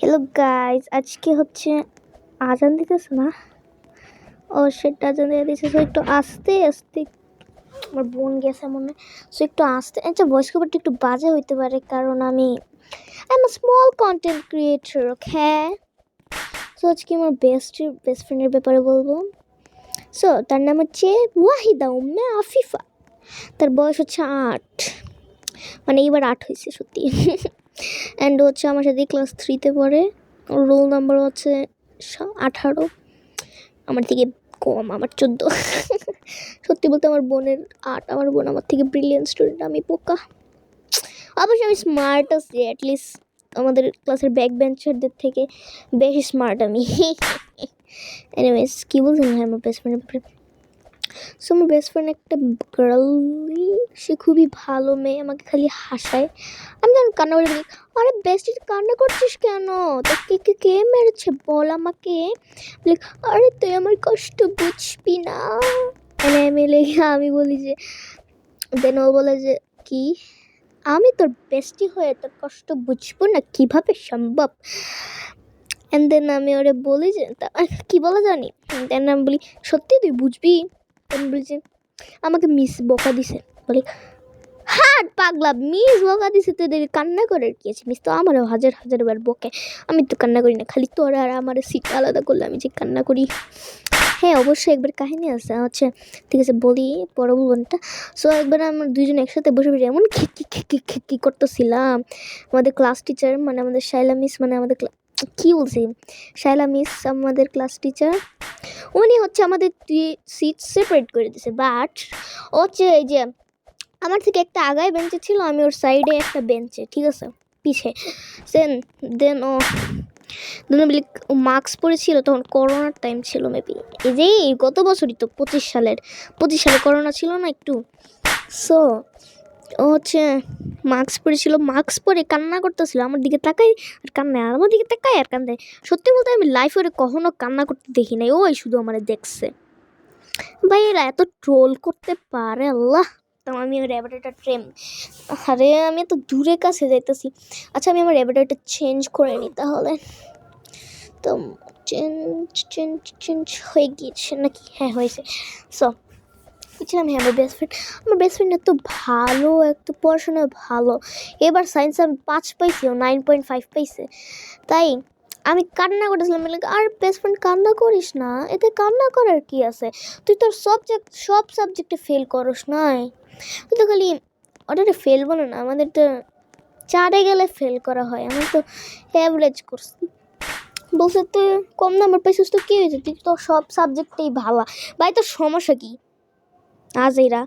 Hello guys, আজকে হচ্ছে আজান দিতেছে না? ও সেটা আজান দিয়ে দিতেছে, তো একটু আস্তে আস্তে। আমার বোন গেছে মনে, সো একটু আস্তে। আচ্ছা, ভয়েস কভারটা একটু বাজে হইতে পারে কারণ আমি I am a small content creator. হ্যাঁ, সো আজকে আমার বেস্ট ফ্রেন্ডের ব্যাপারে বলবো। সো তার নাম হচ্ছে ওয়াহিদা উম্মে আফিফা। তার বয়স হচ্ছে 8, মানে এবার 8 হয়েছে সত্যি। অ্যান্ড হচ্ছে আমার সাথে ক্লাস 3-তে পড়ে। ওর রোল নাম্বার হচ্ছে 18, আমার থেকে কম, আমার 14। সত্যি বলতে আমার বোনের 8, আমার বোন আমার থেকে ব্রিলিয়েন্ট স্টুডেন্ট, আমি পোকা। অবশ্যই আমি স্মার্ট আছি, অ্যাটলিস্ট আমাদের ক্লাসের ব্যাক বেঞ্চারদের থেকে বেশি স্মার্ট আমি। এনিওয়েজ, কী বলছেন হ্যাঁ আমার বেস্ট ফ্রেন্ডের ব্যাপারে। সো আমার বেস্ট ফ্রেন্ড একটা গার্লি, সে খুবই ভালো মেয়ে, আমাকে খালি হাসায়। আমি যখন কান্না করে বলি, আরে বেস্টি কান্না করছিস কেন, তোকে কে মেরেছে বল আমাকে। বলি, আরে তুই আমার কষ্ট বুঝবি না। আমি বলি যে, দেন ও বলে যে কি, আমি তোর বেস্টি হয়ে তোর কষ্ট বুঝবো না, কিভাবে সম্ভব। অ্যান্ড দেন আমি ওরে বলি যে কি বলা জানি। দেন আমি বলি, সত্যি তুই বুঝবি। আমি বলি যে আমাকে মিস বকা দিছে। বলি, হাট পাগলা, মিস বকা দিছে তোদের কান্না করে কি আছে, মিস তো আমারও হাজার হাজার বার বকে, আমি তো কান্না করি না, খালি তোরা আর আমার সিট আলাদা করলে আমি যে কান্না করি। হ্যাঁ অবশ্যই একবার কাহিনী আছে হচ্ছে, ঠিক আছে বলি বড় বোনটা। সো একবার আমরা দুইজন একসাথে বসে বসে এমন কি করতেছিলাম। আমাদের ক্লাস টিচার মানে আমাদের শাইলা মিস, মানে আমাদের কী বলছি, শাইলা মিস আমাদের ক্লাস টিচার, উনি হচ্ছে আমাদের সিট সেপারেট করে দিয়েছে। বাট হচ্ছে এই যে আমার থেকে একটা আগায় বেঞ্চে ছিল, আমি ওর সাইডে একটা বেঞ্চে, ঠিক আছে পিছে। দেন ও বলি ও মাস্ক পরেছিল, তখন করোনার টাইম ছিল মেবি, এই যে গত বছরই তো 25 সালে করোনা ছিল না একটু। সো ও হচ্ছে মাস্ক পরেছিল, মাস্ক পরে কান্না করতেছিল, আমার দিকে তাকাই আর কান্নায়, আর আমার দিকে তাকাই আর কান্নায়। সত্যি বলতে আমি লাইফে ওরে কখনো কান্না করতে দেখি নাই, ওই শুধু আমার দেখছে। ভাই এরা এত ট্রোল করতে পারে, আল্লাহ। আমি ওর র্যাবেটারটা আরে আমি এত দূরে কাছে যাইতেছি। আচ্ছা আমি আমার র্যাবেটারটা চেঞ্জ করে নিই তাহলে। তো চেঞ্জ হয়ে গিয়েছে নাকি? হ্যাঁ হয়েছে। সো বলছিলাম হ্যাঁ আমার বেস্ট ফ্রেন্ড এত ভালো, এত পড়াশোনায় ভালো। এবার সায়েন্সে আমি 5 পাইছি, ও 9.5 পাইছে। তাই আমি কান্না করেছিলাম, আর বেস্ট ফ্রেন্ড কান্না করিস না, এতে কান্না করার কি আছে, তুই তোর সব সাবজেক্টে ফেল করস নাই। তুই তো খালি ওটাতে ফেল বলে না, আমাদের তো 4-এ গেলে ফেল করা হয়, আমি তো অ্যাভারেজ করছি। বলছে তুই কম নাম্বার পাইছিস তো কী হয়েছে, তুই তো সব সাবজেক্টেই ভালো। ভাই তোর সমস্যা কি আজ এরা